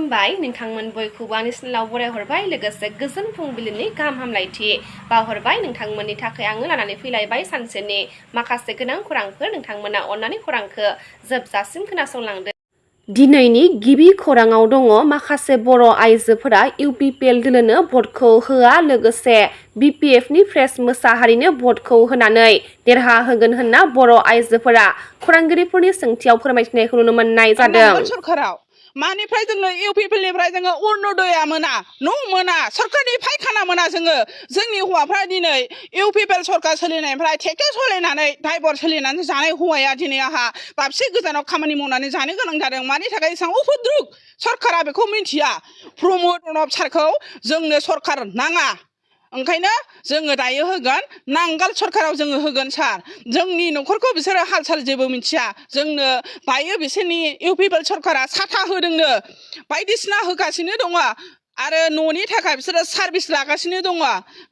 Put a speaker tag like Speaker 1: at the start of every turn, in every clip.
Speaker 1: खुलुमबाय नोंथांमोन बयखौबो आंनि चेनेलाव बरायहरबाय लोगोसे गोजोन फुंबिलिनि गाहाम हामलायथि बावहरबाय नोंथांमोननि थाखाय आङो लानानै फैलायबाय सानसेनि माखासे गोनां खौरांफोर नोंथांमोना अन्नानै खौरांखौ जोबजासिम खोनासंलांदो। दिनैनि गिबि खौराङाव दङ माखासे बर' आइजोफोरा इउपिपिएल दोलोनो भटखौ होआ लोगोसे बिपिएफनि फ्रेस मोसाहारिनो भटखौ होनानै देरहाहोगोन होनना बर' आइजोफोरा खौरांगिरिफोरनि सोंथियाव फोरमायथिनायखौ नुनो मोननाय जादों।
Speaker 2: मानिफ्राय जोङो इउपिपिएलनिफ्राय जोङो अरुणदया मोना न' मोना सरकारनि फायखाना मोना जोंनि हौवाफ्रा दिनै इउपिपिएल सरकार सोलिनायनिफ्राय ट्रेक्टर सोलिनानै ड्राइभार सोलिनानै जानाय हौवाया दिनै आहा दाबसे गोजानाव खामानि मावनानै जानो गोनां जादों। मानि थाखाय एसेबां उपद्रुग सरकारा बेखौ मिन्थिया। प्रमद अर्नब सारखौ जोंनो सरकार नाङा ओंखायनो जोङो दायो होगोन नांगाल सरकाराव जोङो होगोन सार। जोंनि न'खरखौ बिसोरो हाल साल जेबो मिथिया। जोंनो दायो बिसोरनि इउपिपिएल सरकारा साथा होदोंनो बायदिसिना होगासिनो दङ आरो न'नि थाखाय बिसोरो सार्भिस लागासिनो दङ।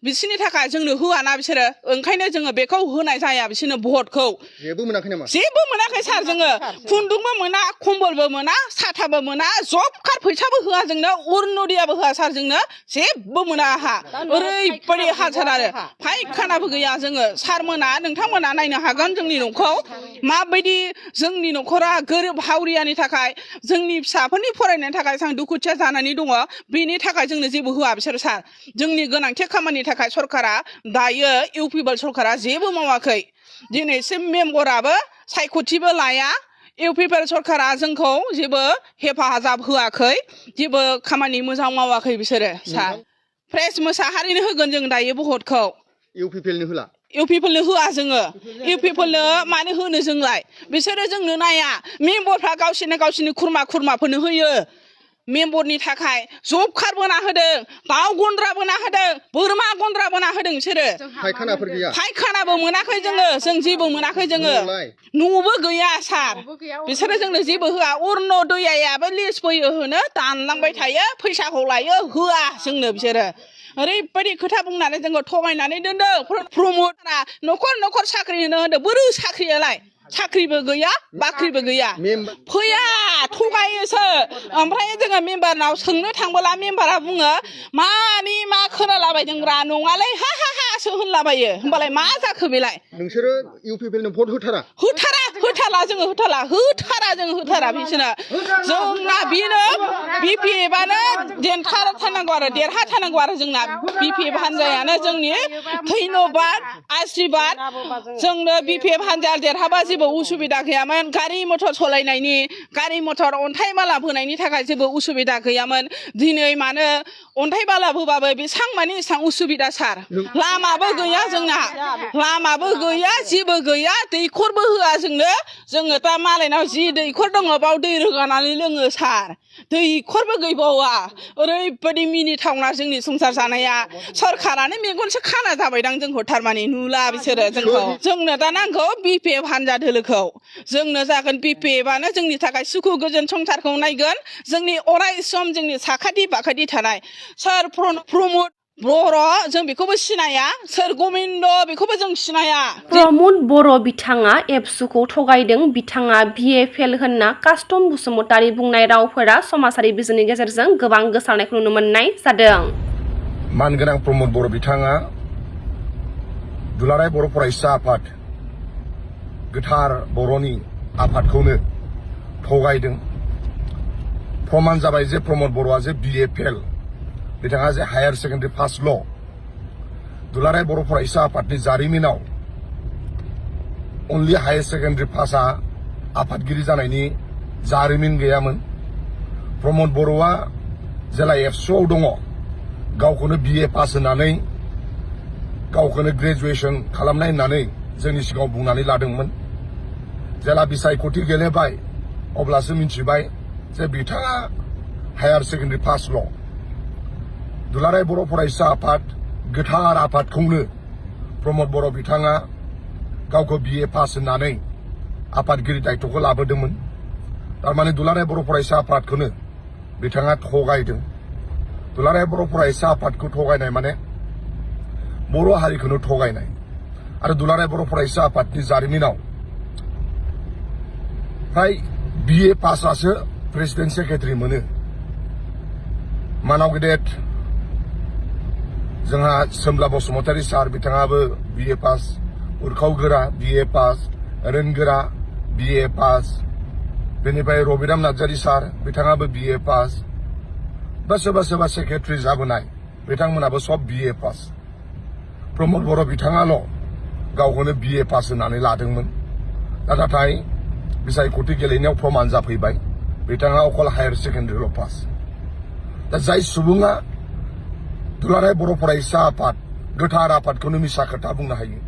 Speaker 2: बिसोरनि थाखाय जोंनो होआना बिसोरो ओंखायनो जोङो बेखौ होनाय जाया बिसोरनो भटखौ।
Speaker 3: जेबो मोनाखै नामा?
Speaker 2: जेबो मोनाखै सार। जोङो खुन्दुंबो मोना खम्बलबो मोना साथाबो मोना जब कार्ड फैसाबो होआ जोंनो अरुणदयाबो होआ सार। जोंनो जेबो मोना आहा ओरैबायदि हालसाल आरो फायखानाबो गैया। जोङो सारमोना नोंथांमोना नायनो हागोन जोंनि न'खौ माबायदि जोंनि न'खरा गोरिब हावरियानि थाखाय जोंनि फिसाफोरनि फरायनायनि थाखाय जों दुखुथिया जानानै दङ। बेनि थाखाय जोंनो जेबो होआ बिसोर सार। जोंनि गोनांथि खामानिनि थाखाय सरकारा दायो इउपिपिएल सरकारा जेबो मावाखै। दिनैसिम मेम्बराबो सायख'थिबो लाया। इउपिपिएल सरकारा जोंखौ जेबो हेफाजाब होआखै जेबो खामानि मोजां मावाखै बिसोरो सार। फ्रेस मोसाहारिनो होगोन जों दायो भटखौ।
Speaker 3: इउपिपिएलनो होला?
Speaker 2: इउपिपिएलनो होआ जोङो। इउपिपिएलनो मानो होनो जोंलाय? बिसोरो जोंनो नाया। मेम्बरफ्रा गावसिनि खुरमाफोरनो होयो। मेम्बरनि थाखाय जब कार्ड बोना होदों दाउ गन्द्रा बोना होदों बोरमा गन्द्रा बोना होदों बिसोरो।
Speaker 3: फायखानाफोर गैया?
Speaker 2: फायखानाबो मोनाखै जोङो। जों जेबो मोनाखै जोङो। न'बो गैया सार। बिसोरो जोंनो जेबो होआ। अरुणदयाबो लिस्ट फैयो होनो दानलांबाय थायो फैसाखौ लायो होआ जोंनो बिसोरो। ओरैबायदि खोथा बुंनानै जोंखौ थगायनानै दोनदों। प्रमदआ न'खर साख्रि होनो होनदों। बोरो साख्रियालाय? साख्रिबो गैया बाख्रिबो गैया। फैया थगायोसो। ओमफ्राय जोङो मेम्बारनाव सोंनो थांबोला मेम्बारा बुङो मानि मा खोनालाबायदोंब्रा नङालै हा हा हासो होनलाबायो। होमबालाय मा जाखो बेलाय?
Speaker 3: नोंसोरो इउपिपिएलनो भट होथारा?
Speaker 2: होथारा जोङो होथारा बिसोरनो। जोंना बेनो बिपिएफआनो देरहाथारनांगौ आरो जोंना बिपिएफ हान्जायानो जोंनि धन्यबाद आशीर्बाद। जोंनो बिपिएफ हान्जा देरहाबा जेबो उसुबिदा गैयामोन। गारि मटर सलायनायनि गारि मटर अन्थाइ बाला बोनायनि थाखाय जेबो उसुबिदा गैयामोन। दिनै मानो अन्थाइ बाला बोबाबो बेसां मानि एसां उसुबिदा सार। लामाबो गैया जोंना। लामाबो गैया जेबो गैया दैखरबो होआ जोंनो। जोङो दा मालायनाव जि दैखर दङ बाव दै रोगानानै लोङो सार। दैखरबो गैबावा। ओरैबायदि मिनिथावना जोंनि संसार जानाया। सरकारानो मेगनसो खाना जाबायदां जोंखौ थारमाने नुला बिसोरो जोंखौ। जोंनो दा नांगौ बिपिएफ हान्जा दोलोखौ। जोंनो जागोन बिपिएफआनो जोंनि थाखाय सुखु गोजोन संसारखौ नायगोन। जोंनि अराय सम जोंनि साखाथि बाखाथि थानाय सोर प्रमद बर' जों बेखौबो सिनाया। सोर गबिन्द बेखौबो जों सिनाया।
Speaker 1: प्रमद बर' बिथाङा एबसुखौ थगायदों। बिथाङा भिएफएल होनना कास्टम बसुमतारी बुंनाय रावफोरा समाजारि बिजोंनि गेजेरजों गोबां गोसारनायखौ नुनो मोननाय जादों।
Speaker 4: मानगोनां प्रमद बर' बिथाङा दुलाराय बर' फरायसा आफाद गोथार बर'नि आफादखौनो थगायदों। प्रमान जाबाय जे प्रमद बर'आ जे बिएफएल बिथाङा जे हायार सेकेन्डारि पासल' दुलाराय बर' फरायसा आफादनि जारिमिनाव अनलि हायार सेकेन्डारि पासआ आफादगिरि जानायनि जारिमिन गैयामोन। प्रमद बर'आ जेला एबसुआव दङ गावखौनो बिए पास होनानै गावखौनो ग्रेजुवेसन खालामनाय होननानै जोंनि सिगाङाव बुंनानै लादोंमोन। जेला बिसायख'थि गेलेबाय अब्लासो मिथिबाय जे बिथाङा हायार सेकेन्डारि पासल'। दुलाराय बर' फरायसा आफाद गोथार आफादखौनो प्रमद बर' बिथाङा गावखौ बिए पास होननानै आफादगिरि दायित्वखौ लाबोदोंमोन। थारमाने दुलाराय बर' फरायसा आफादखौनो बिथाङा थगायदों। दुलाराय बर' फरायसा आफादखौ थगायनाय माने बर' हारिखौनो थगायनाय। आरो दुलाराय बर' फरायसा आफादनि जारिमिनाव फ्राय बिए पासआसो प्रेसिडेन्ट सेक्रेटारि मोनो। मानाव गेदेर जोंहा सोमला बसुमतारी सार बिथाङाबो BA पास उरखावगोरा BA पास रोनगोरा BA पास बेनिफ्राय रबिराम नार्जारी सार बिथाङाबो BA पास बा सोरबा सेक्रेटारि जाबोनाय बिथांमोनाबो सब BA पास प्रमद बर' बिथाङाल' गावखौनो BA पास होननानै लादोंमोन नाथाय बिसायख'थि गेलेनायाव प्रमान जाफैबाय बिथाङा अकल हायार सेकेन्डारिल' पास दा जाय सुबुङा दुलाराय बर' फरायसा आफाद गोथार आफादखौनो मिसा खोथा बुंनो हायो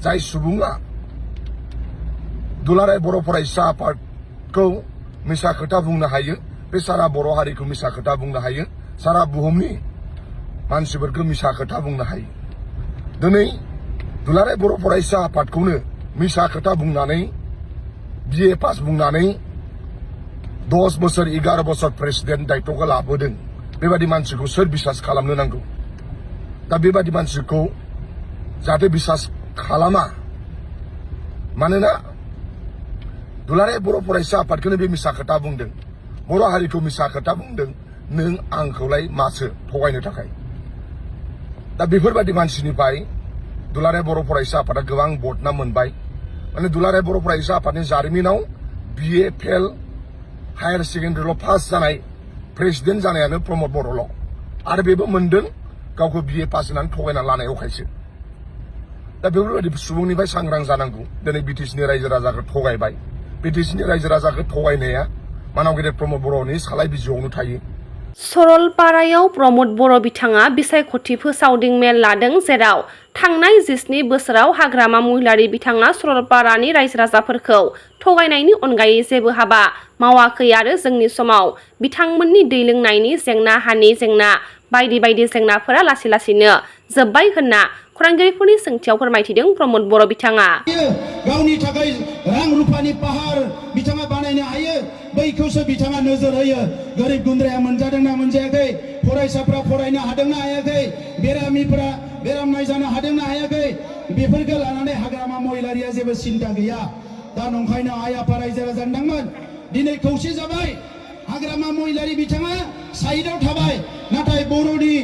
Speaker 4: जाय सुबुङा दुलाराय बर' फरायसा आफादखौ मिसा खोथा बुंनो हायो बे सारा बर' हारिखौ मिसा खोथा बुंनो हायो सारा बुहुमनि मानसिफोरखौ मिसा खोथा बुंनो हायो दिनै दुलाराय बर' फरायसा आफादखौनो मिसा खोथा बुंनानै BA पास बुंनानै 10 बोसोर 11 बोसोर प्रेसिडेन्ट दायित्वखौ लाबोदों बेबादि मानसिखौ सोर बिसास खालामनो नांगौ दा बेबादि मानसिखौ जाहाथे बिसास खालामा मानोना दुलाराय बर' फरायसा आफादखौनो बे मिसा खोथा बुंदों बर' हारिखौ मिसा खोथा बुंदों नों आंखौलाय मासो थगायनो थाखाय दा बेफोरबादि मानसिनिफ्राय दुलाराय बर' फरायसा आफादा गोबां बदनाम मोनबाय माने दुलाराय बर' फरायसा आफादनि जारिमिनाव BA फेल हायार सेकेन्डारिल' पास जानाय प्रेसिडेन्ट जानायानो प्रमद बर'ल' आरो बेबो मोनदों गावखौ BA पास होनानै थगायना लानायाव खायसो दा बेफोरबायदि सुबुंनिफ्राय सांग्रां जानांगौ दिनै BTCनि रायजो राजाखौ थगायबाय BTCनि रायजो राजाखौ थगायनाया मानाव गेदेर प्रमद बर'नि सालाय बिजियावनो थायो
Speaker 1: सरलपारायाव प्रमद बर' बिथाङा बिसायख'थि फोसावदिं मेल लादों जेराव थांनाय 17 बोसोराव हाग्रामा महिलारि बिथाङा सरलपारानि रायजो राजाफोरखौ थगायनायनि अनगायै जेबो हाबा मावाखै आरो जोंनि समाव बिथांमोननि दै लोंनायनि जेंना हानि जेंना बायदि जेंनाफोरा लासैनो जोब्बाय होनना खौरांगिरिफोरनि सोंथियाव फोरमायथिदों प्रमद बर' बिथाङा
Speaker 5: गावनि थाखाय रां रुफानि पाहार बिथाङा बानायनो हायो बैखौसो बिथाङा नोजोर होयो गोरिब गुन्द्राया मोनजादोंना मोनजायाखै फरायसाफ्रा फरायनो हादोंना हायाखै बेरामिफोरा बेराम नायजानो हादोंना हायाखै बेफोरखौ लानानै हाग्रामा महिलारिया जेबो सिन्ता गैया दा नंखायनो आइ आफा रायजो राजा होनदोंमोन दिनै खौसे जाबाय हाग्रामा महिलारि बिथाङा साइडआव थाबाय नाथाय बर'नि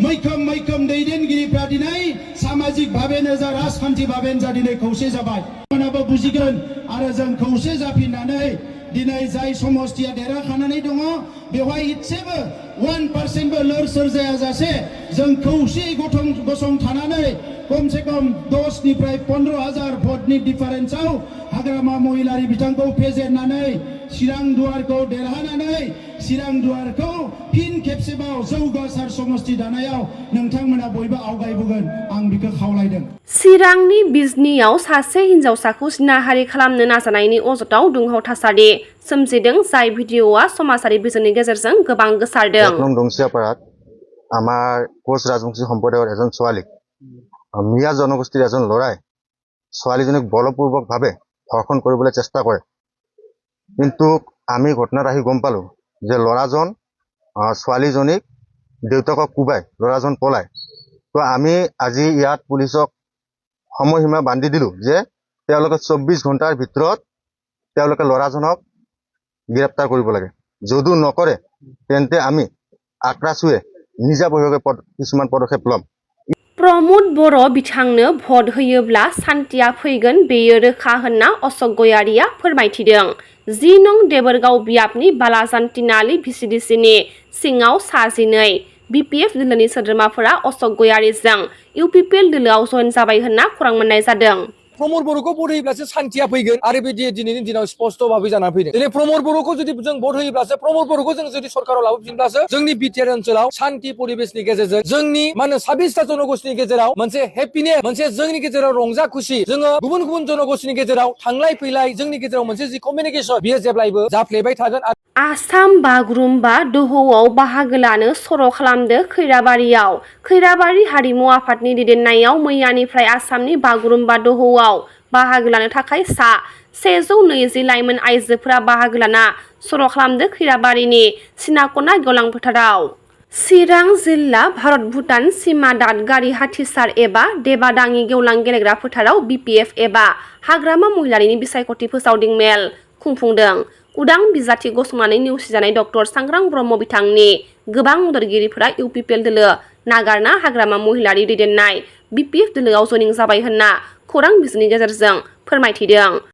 Speaker 5: मैखोम दैदेनगिरिफ्रा दिनै सामाजिक भाबेनो जा राजखान्थि भाबेनो जा दिनै खौसे जाबाय मोनाबो बुजिगोन आरो जों खौसे जाफिननानै दिनै जाय समस्थिया देरहाखानानै दङ बेवहाय इसेबो 1% लोर सोर जायाजासे जों खौसे गसंथानानै कमसे कम 10 निफ्राय 15,000 भटनि डिफारेन्सआव हाग्रामा महिलारि बिथांखौ फेजेननानै चिरां दुवारखौ देरहानानै चिरां दुवारखौ फिन खेबसेबाव जौगासार समष्टि दानायाव नोंथांमोना बयबो आवगायबोगोन आं बेखौ खावलायदों
Speaker 1: चिरांनि बिजनीयाव सासे हिनजावसाखौ जिनाहारि खालामनो नाजानायनि अजदाव दुंहाव थासारि सोमजिदों जाय भिडिअआ समाजारि बिजोंनि गेजेरजों गोबां गोसारदों
Speaker 6: दंसियापारात আমাৰ কোচ ৰাজবংশী সম্প্ৰদায়ৰ এজন ছোৱালীক মিয়া জনগোষ্ঠীৰ এজন ল'ৰাই ছোৱালীজনীক বলপূৰ্বকভাৱে ধৰ্ষণ কৰিবলৈ চেষ্টা কৰে কিন্তু আমি ঘটনাত আহি গম পালো যে ল'ৰাজন ছোৱালীজনীক দেউতাকক কোবাই ল'ৰাজন পলায় তো আমি আজি ইয়াত পুলিচক সময়সীমা বান্ধি দিলো যে তেওঁলোকে 24 ঘণ্টাৰ ভিতৰত তেওঁলোকে ল'ৰাজনক গ্ৰেপ্তাৰ কৰিব লাগে যদি নকৰে তেন্তে আমি আক্ৰাসুৱে নিজাবহীয়াকৈ কিছুমান পদক্ষেপ ল'ম
Speaker 1: प्रमद बर' बिथांनो भट होयोब्ला सान्थिया फैगोन बेयो रोखा होनना अशोक गयारिया फोरमायथिदों 10 नं देबोरगाव बियाबनि बालाजान्ति नाली VCDCनि सिङाव 12 BPF दोलोनि सोद्रोमाफोरा अशोक गयारिजों UPPL दोलोआव जइन जाबाय होनना खौरां मोननाय जादों
Speaker 7: प्रमद बर'खौ भट होयोब्लासो शान्तिया फैगोन आरो बे दिनैनि दिनाव स्पष्ट भाबै जानानै फैदों दिनै प्रमद बर'खौ जुदि जों भट होयोब्लासो प्रमद बर'खौ जों जुदि सरकाराव लाबोफिनब्लासो जोंनि बिटिआर ओनसोलाव शान्ति परिबेसनि गेजेरजों जोंनि 26टा जनगोष्ठीनि गेजेराव मोनसे हेपिनेस मोनसे जोंनि गेजेराव रंजा खुसि जोङो गुबुन जनगोष्ठीनि गेजेराव थांलाय फैलाय जोंनि गेजेराव मोनसे जि कमिउनिकेशन बियो जेब्लायबो जाफ्लेबाय थागोन
Speaker 1: आसाम बागुरुम्बा दोहौआव बाहागो लानो सर' खालामदो खैराबारि हारिमु आफादनि दैदेननायाव मैयानिफ्राय आसामनि बागुरुम्बा दोहौआव बाहागो लानो थाखाय 120 लाइमोन आइजोफोरा बाहागो लाना सर' खालामदो खैराबारिनि सिनाकना गेवलां फोथाराव चिरां जिल्ला भारत भुटान सीमा दादगारि हाथिसार एबा देबादाङि गेवलां गेलेग्रा फोथाराव BPF एबा हाग्रामा महिलारिनि बिसायख'थि फोसावदिं मेल खुंफुंदों। उदां बिजाथि गसंनानै नेवसिजानाय डक्टर सांग्रां ब्रह्म बिथांनि गोबां मददगिरिफोरा इउपिपिएल दोलो नागारना हाग्रामा महिलारि दैदेननाय बिपिएफ दोलोआव जयनिं जाबाय होनना खौरां बिजोंनि गेजेरजों फोरमायथिदों।